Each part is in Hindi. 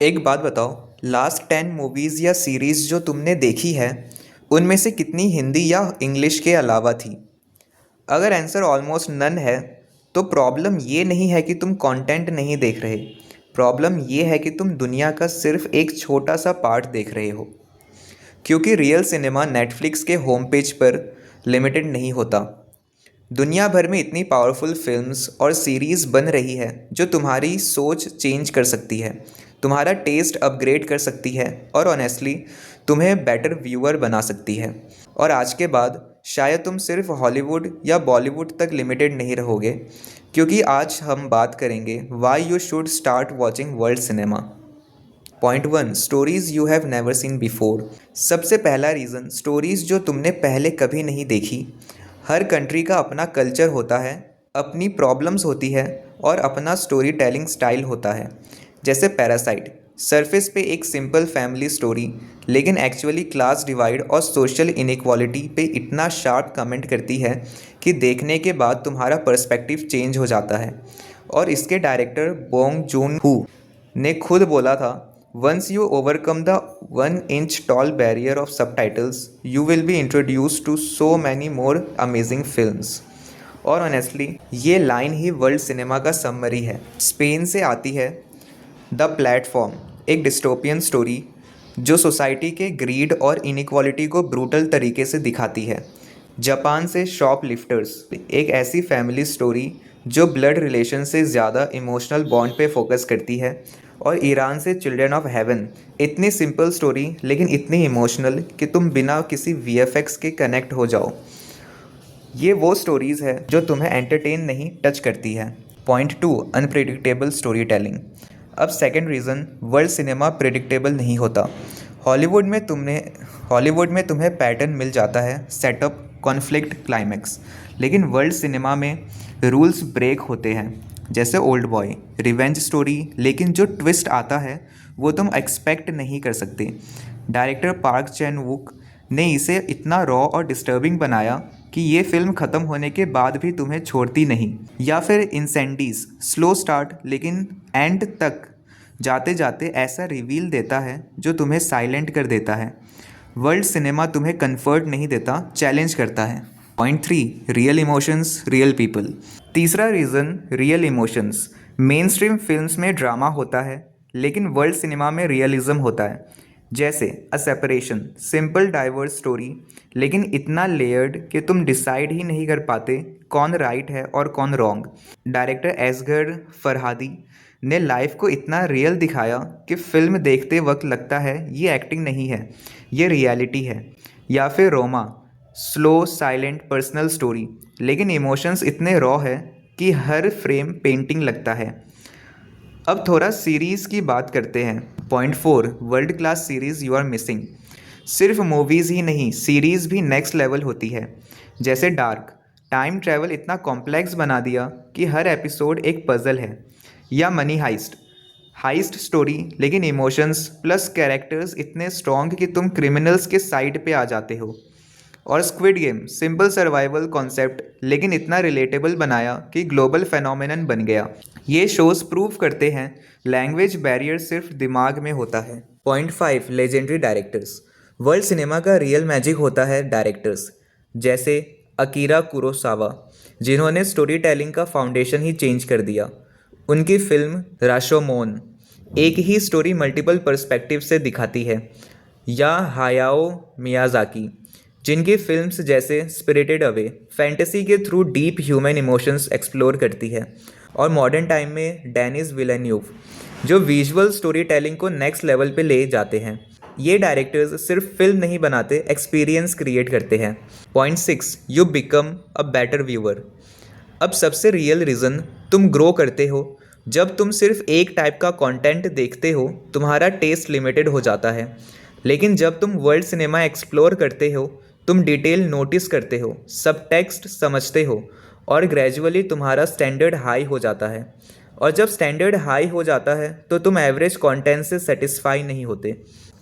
एक बात बताओ। लास्ट 10 मूवीज़ या सीरीज़ जो तुमने देखी है उनमें से कितनी हिंदी या इंग्लिश के अलावा थी? अगर आंसर ऑलमोस्ट नन है तो प्रॉब्लम ये नहीं है कि तुम कंटेंट नहीं देख रहे। प्रॉब्लम ये है कि तुम दुनिया का सिर्फ एक छोटा सा पार्ट देख रहे हो। क्योंकि रियल सिनेमा नेटफ्लिक्स के होम पेज पर लिमिटेड नहीं होता। दुनिया भर में इतनी पावरफुल फिल्म्स और सीरीज़ बन रही है जो तुम्हारी सोच चेंज कर सकती है, तुम्हारा टेस्ट अपग्रेड कर सकती है और ऑनेस्टली तुम्हें बेटर व्यूअर बना सकती है। और आज के बाद शायद तुम सिर्फ हॉलीवुड या बॉलीवुड तक लिमिटेड नहीं रहोगे, क्योंकि आज हम बात करेंगे why you should start watching world cinema. Point 1, stories you have never seen before. सबसे पहला रीज़न, स्टोरीज़ जो तुमने पहले कभी नहीं देखी। हर कंट्री का अपना कल्चर होता है, अपनी प्रॉब्लम्स होती है और अपना स्टोरी टेलिंग स्टाइल होता है। जैसे पैरासाइट, सरफेस पे एक सिंपल फैमिली स्टोरी, लेकिन एक्चुअली क्लास डिवाइड और सोशल इनइक्वालिटी पे इतना शार्प कमेंट करती है कि देखने के बाद तुम्हारा पर्सपेक्टिव चेंज हो जाता है। और इसके डायरेक्टर बोंग जून हू ने खुद बोला था, once you overcome the 1 inch tall barrier of subtitles you will be introduce to so many more amazing films. और ऑनेस्टली ये लाइन ही वर्ल्ड सिनेमा का समरी है। स्पेन से आती है द प्लेटफॉर्म, एक डिस्टोपियन स्टोरी जो सोसाइटी के ग्रीड और इनइक्वालिटी को ब्रूटल तरीके से दिखाती है। जापान से शॉप लिफ्टर्स, एक ऐसी फैमिली स्टोरी जो ब्लड रिलेशन से ज़्यादा इमोशनल बॉन्ड पे फोकस करती है। और ईरान से चिल्ड्रन ऑफ हेवन, इतनी सिंपल स्टोरी लेकिन इतनी इमोशनल कि तुम बिना किसी वीएफएक्स के कनेक्ट हो जाओ। ये वो स्टोरीज़ है जो तुम्हें एंटरटेन नहीं टच करती है। Point 2, unpredictable story telling. अब second reason, world cinema predictable नहीं होता। हॉलीवुड में तुमने हॉलीवुड में तुम्हें पैटर्न मिल जाता है, सेटअप, कॉन्फ्लिक्ट, क्लाइमैक्स। लेकिन वर्ल्ड सिनेमा में रूल्स ब्रेक होते हैं। जैसे ओल्ड बॉय, रिवेंज स्टोरी, लेकिन जो ट्विस्ट आता है वो तुम एक्सपेक्ट नहीं कर सकते। डायरेक्टर पार्क चैन वुक ने इसे इतना रॉ और डिस्टर्बिंग बनाया कि ये फिल्म ख़त्म होने के बाद भी तुम्हें छोड़ती नहीं। या फिर इंसेंडीज, स्लो स्टार्ट लेकिन एंड तक जाते जाते ऐसा रिवील देता है जो तुम्हें साइलेंट कर देता है। वर्ल्ड सिनेमा तुम्हें कंफर्ट नहीं देता, चैलेंज करता है। Point 3, real emotions, real people. तीसरा reason, real emotions. Mainstream films में ड्रामा होता है लेकिन वर्ल्ड सिनेमा में रियलिज्म होता है। जैसे a separation, simple diverse story लेकिन इतना लेयर्ड कि तुम डिसाइड ही नहीं कर पाते कौन राइट है और कौन रॉन्ग। डायरेक्टर एसगर फरहादी ने लाइफ को इतना रियल दिखाया कि फिल्म देखते वक्त लगता है ये एक्टिंग नहीं है, ये रियलिटी है। या फिर Roma, slow silent personal story लेकिन इमोशंस इतने रॉ है कि हर फ्रेम पेंटिंग लगता है। अब थोड़ा सीरीज़ की बात करते हैं। Point 4, world class series you are missing. सिर्फ मूवीज़ ही नहीं, सीरीज़ भी नेक्स्ट लेवल होती है। जैसे डार्क, टाइम ट्रैवल इतना कॉम्प्लेक्स बना दिया कि हर एपिसोड एक पजल है। या मनी हाइस्ट, हाइस्ट स्टोरी लेकिन इमोशंस प्लस कैरेक्टर्स इतने स्ट्रॉन्ग कि तुम क्रिमिनल्स के साइड पे आ जाते हो। और squid game, simple survival concept लेकिन इतना रिलेटेबल बनाया कि ग्लोबल फेनोमेनन बन गया। ये शोज़ प्रूव करते हैं लैंग्वेज बैरियर सिर्फ दिमाग में होता है। Point 5, legendary directors. World cinema का रियल मैजिक होता है डायरेक्टर्स जैसे अकीरा कुरोसावा, जिन्होंने स्टोरी टेलिंग का फाउंडेशन ही चेंज कर दिया। उनकी फिल्म राशोमोन एक ही स्टोरी मल्टीपल पर्सपेक्टिव से दिखाती है। या हायाओ मियाजाकी, जिनकी फिल्म्स जैसे स्पिरिटेड अवे फैंटेसी के through deep human emotions explore करती है। और मॉडर्न टाइम में डेनिस विलेन्यूव, जो विजुअल स्टोरी टेलिंग को नेक्स्ट लेवल पे ले जाते हैं। ये डायरेक्टर्स सिर्फ फिल्म नहीं बनाते, एक्सपीरियंस क्रिएट करते हैं। Point 6, you become a better viewer. अब सबसे रियल रीज़न, तुम ग्रो करते हो। जब तुम सिर्फ एक टाइप का कंटेंट देखते हो तुम्हारा टेस्ट लिमिटेड हो जाता है। लेकिन जब तुम वर्ल्ड सिनेमा एक्सप्लोर करते हो तुम डिटेल नोटिस करते हो, सब टेक्स्ट समझते हो और ग्रेजुअली तुम्हारा स्टैंडर्ड हाई हो जाता है। और जब स्टैंडर्ड हाई हो जाता है तो तुम एवरेज कंटेंट से सेटिस्फाई नहीं होते।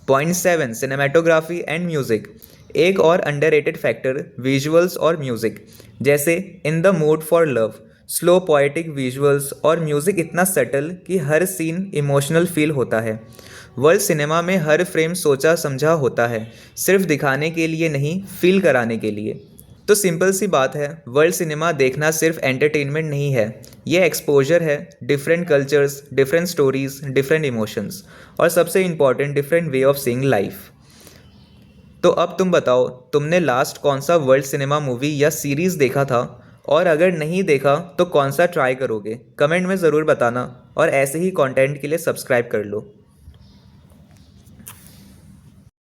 Point 7, cinematography and music. एक और अंडररेटेड फैक्टर, विजुअल्स और म्यूज़िक। जैसे in the mood for love, slow poetic visuals और म्यूज़िक इतना सटल कि हर सीन इमोशनल फील होता है। वर्ल्ड सिनेमा में हर फ्रेम सोचा समझा होता है, सिर्फ दिखाने के लिए नहीं, फील कराने के लिए। तो सिंपल सी बात है, वर्ल्ड सिनेमा देखना सिर्फ एंटरटेनमेंट नहीं है, ये एक्सपोजर है। Different cultures, different stories, different emotions, और सबसे important, different way of seeing life. तो अब तुम बताओ, तुमने लास्ट कौन सा वर्ल्ड सिनेमा मूवी या सीरीज़ देखा था? और अगर नहीं देखा तो कौन सा ट्राई करोगे? कमेंट में ज़रूर बताना, और ऐसे ही कंटेंट के लिए सब्सक्राइब कर लो।